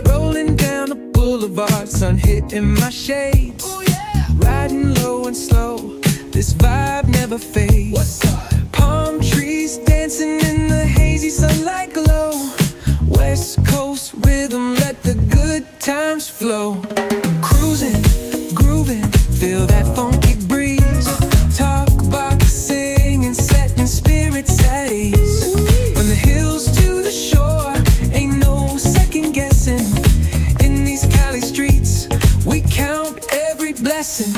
Rolling down the boulevard, sun hitting my shades. Riding low and slow, this vibe never fades. Palm trees dancing in the hazy sunlight glow. West Coast rhythm, let the good times flow. Cruising, grooving, feel that funky breeze. Talk about singing, setting spirits at ease. From the hills to the shore, ain't no second guessing. In these Cali streets, we count every blessing.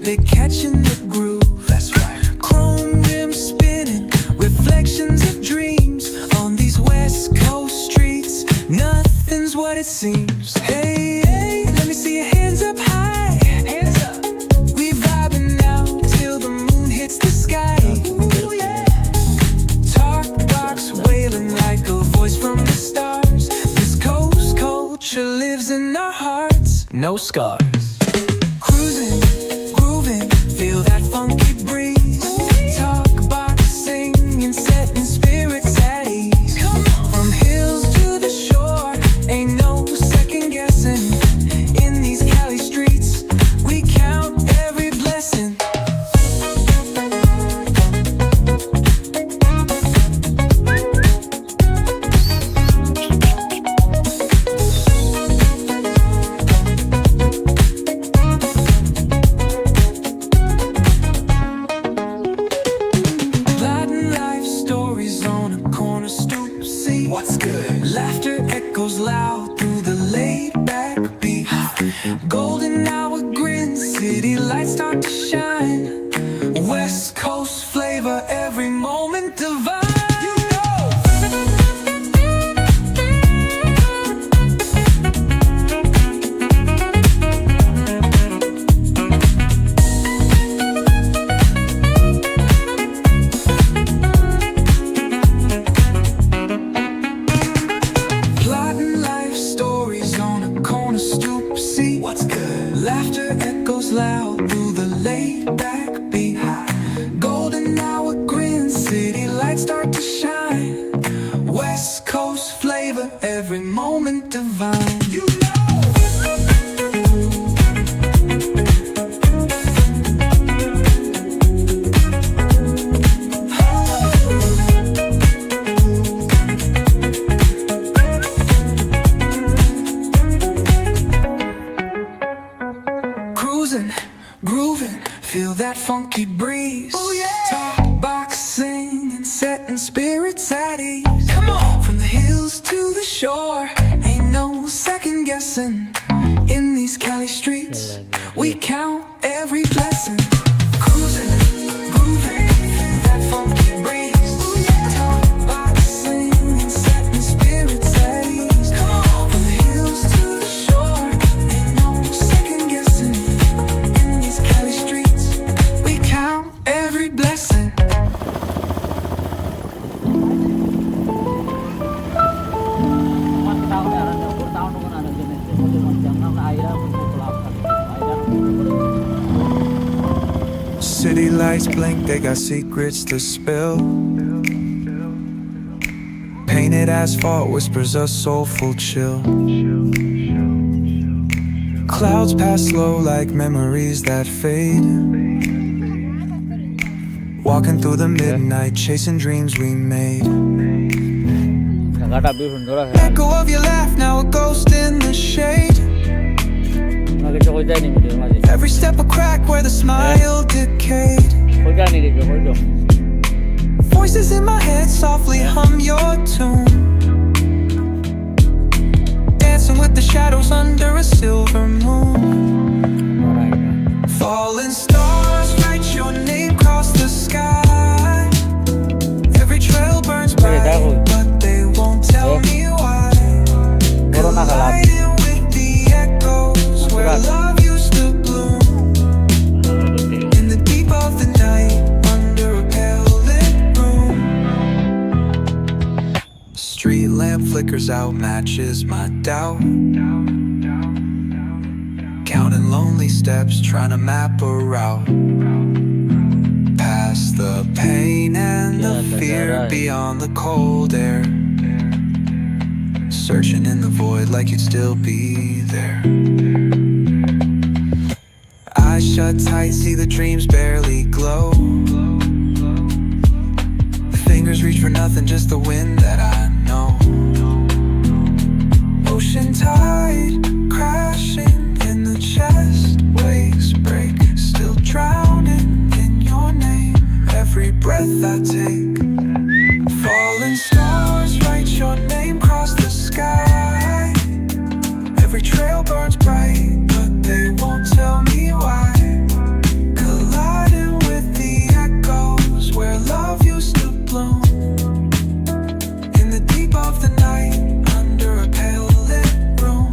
They're catching the groove. That's right. Chrome rims spinning, reflections of dreams on these West Coast streets. Nothing's what it seems. Hey, hey, let me see your hands up high. Hands up. We vibing now till the moon hits the sky. Ooh, yeah. Talk box wailing like a voice from the stars. This coast culture lives in our hearts. No scars. Cruising, feel that funky breeze. Talk about singing, setting spirits at ease. From hills to the shore, ain't no second guessing. In these Cali streets, we count every blessing. What's good? Laughter echoes loud through the laid-back beat. Golden hour grin, city lights start to shine. West Coast flavor, every moment divine. What's good? Laughter echoes loud through the laid-back beat. Golden hour grin, city lights start to shine. West Coast flavor, every moment divine. You know. Grooving, feel that funky breeze. Oh yeah. Talk boxing and setting spirits at ease. Come on. From the hills to the shore, ain't no second guessing. In these Cali streets, we count every blessing. Cruising, grooving, feel that funky breeze. Oh yeah. Talk boxing and setting spirits at ease. Come on. From the hills to the shore, ain't no second guessing. Every blessing. City lights blink, they got secrets to spill. Painted asphalt whispers a soulful chill. Clouds pass slow like memories that fade. Walking through the midnight, chasing dreams we made. Let go of your laugh, now a ghost in the shade. Every step a crack where the smile decayed. Voices in my head softly hum your tune. Dancing with the shadows under a silver moon. Falling stars write your name across the sky. Every trail burns bright, but they won't tell me why. street lamp flickers out, matches my doubt. Counting lonely steps, trying to map a route past the pain and the fear, beyond the cold air. Searching in the void like you'd still be there. Eyes shut tight, see the dreams barely glow. Fingers reach for nothing, just the wind that I know. Ocean tide crashing in the chest, waves break, still drowning in your name. Every breath I take, falling stars write your name across the sky. Every trail burns bright, but they won't tell me why. Colliding with the echoes where love used to bloom. In the deep of the night, under a pale lit room.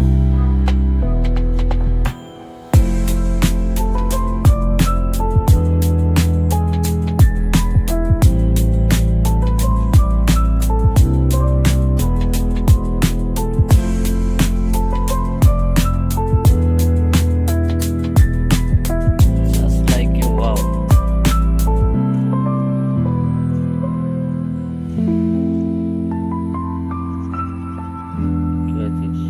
Just like you, wow. Kiedyś.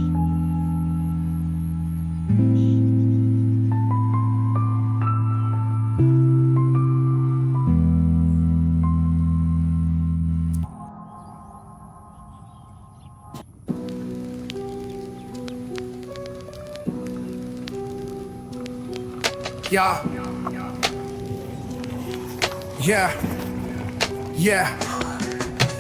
Yeah.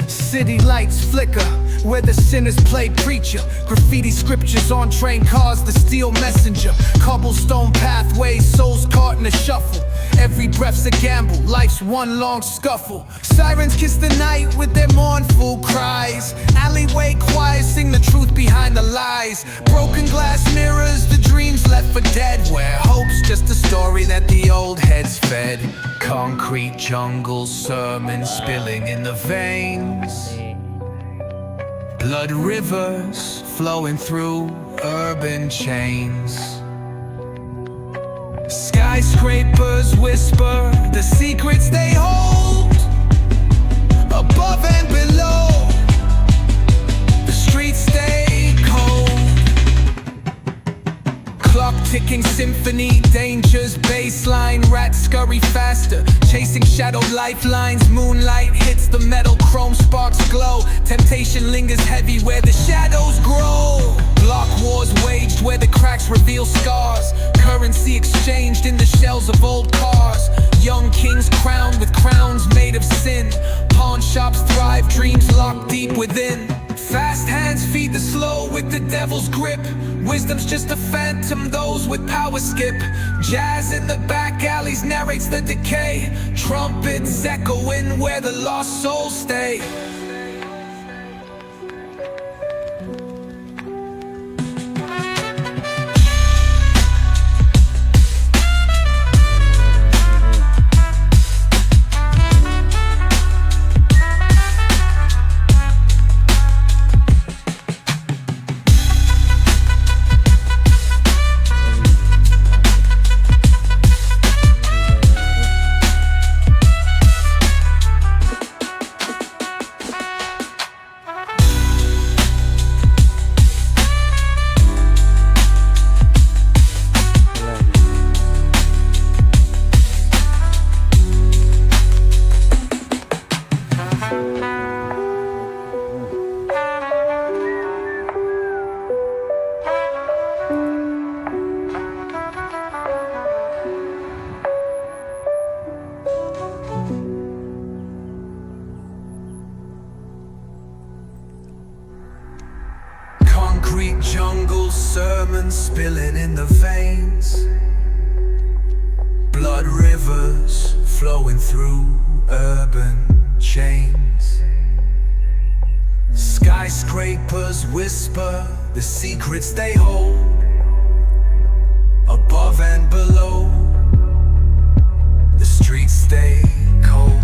City lights flicker where the sinners play preacher. Graffiti scriptures on train cars, the steel messenger. Cobblestone pathways, souls caught in a shuffle. Every breath's a gamble, life's one long scuffle. Sirens kiss the night with their mournful cries. Alleyway choirs sing the truth behind the lies. Broken glass mirrors, the dreams left for dead. Where hope's just a story that the old heads fed. Concrete jungle sermons spilling in the veins. Blood rivers flowing through urban chains. Skyscrapers whisper the secrets they hold. Above and below, the streets stay cold. Clock ticking symphony, dangers baseline. Rats scurry faster, chasing shadow lifelines. Moonlight hits the metal, chrome sparks glow. Temptation lingers heavy where the shadows grow. Block wars waged where the cracks reveal scars. Currency exchanged in the shells of old cars. Young kings crowned with crowns made of sin. Pawn shops thrive, dreams locked deep within. Fast hands feed the slow with the devil's grip. Wisdom's just a phantom, those with power skip. Jazz in the back alleys narrates the decay. Trumpets echoing where the lost souls stay. Concrete jungle sermons spilling in the veins. Blood rivers flowing through urban chains. Skyscrapers whisper the secrets they hold. Above and below, the streets stay cold.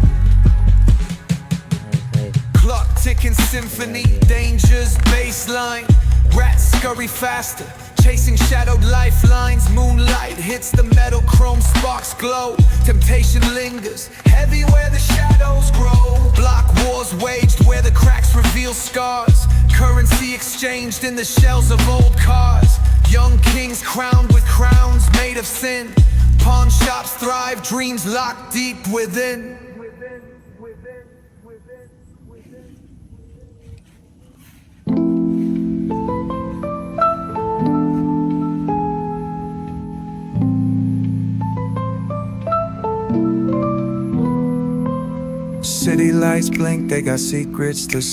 Okay. Clock ticking symphony, danger's baseline. Rats scurry faster, chasing shadowed lifelines. Moonlight hits the metal, chrome sparks glow. Temptation lingers, heavy where the shadows grow. Block wars waged where the cracks reveal scars. Currency exchanged in the shells of old cars. Young kings crowned with crowns made of sin. Pawn shops thrive, dreams locked deep within. City lights blink, they got secrets to